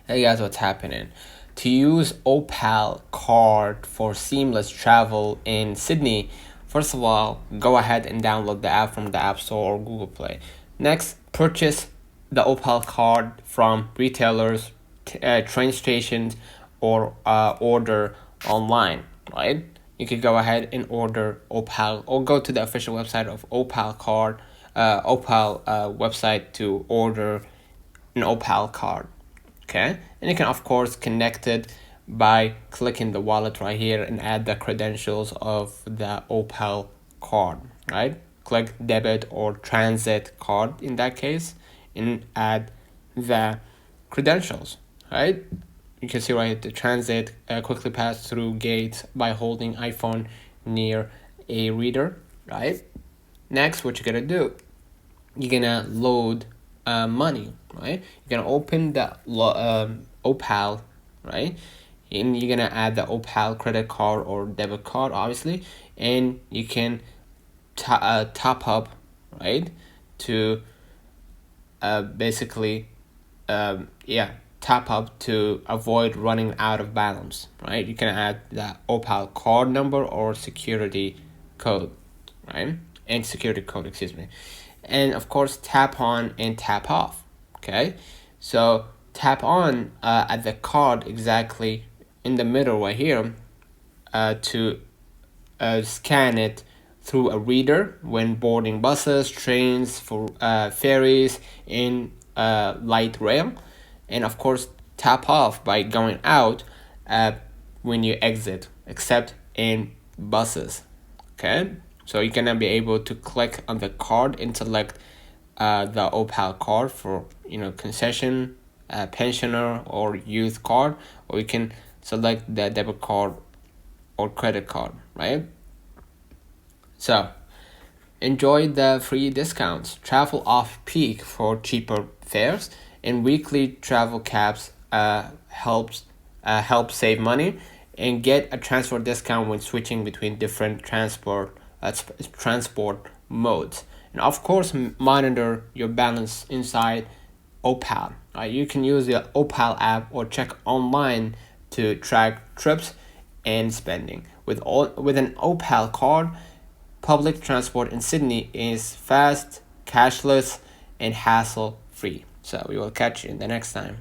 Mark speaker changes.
Speaker 1: Hey guys, what's happening? To use Opal Card for seamless travel in Sydney, first of all, go ahead and download the app from the App Store or Google Play. Next, purchase the Opal Card from retailers, train stations, or order online, right? You could go ahead and order Opal or go to the official website of Opal Card, Opal website to order an Opal Card. Okay, and you can of course connect it by clicking the wallet right here and add the credentials of the Opal card, right? Click debit or transit card in that case and add the credentials, right? You can see right here the transit quickly pass through gates by holding iPhone near a reader, right? Next, what you're gonna do, you're gonna load money, right? You're gonna open the Opal, right? And you're gonna add the Opal credit card or debit card, obviously, and you can top up, right? To basically, top up to avoid running out of balance, right? You can add the Opal card number or security code, right? And security code, excuse me. And of course, tap on and tap off, okay? So tap on at the card exactly in the middle right here to scan it through a reader when boarding buses, trains, for ferries, in light rail, and of course tap off by going out when you exit, except in buses. Okay, so you're gonna be able to click on the card and select the Opal card for concession, pensioner or youth card, or you can select the debit card or credit card, right? So enjoy the free discounts, travel off peak for cheaper fares, and weekly travel caps help save money, and get a transfer discount when switching between different transport modes. And of course, monitor your balance inside Opal. You can use the Opal app or check online to track trips and spending. With an Opal card, public transport in Sydney is fast, cashless, and hassle free. So we will catch you in the next time.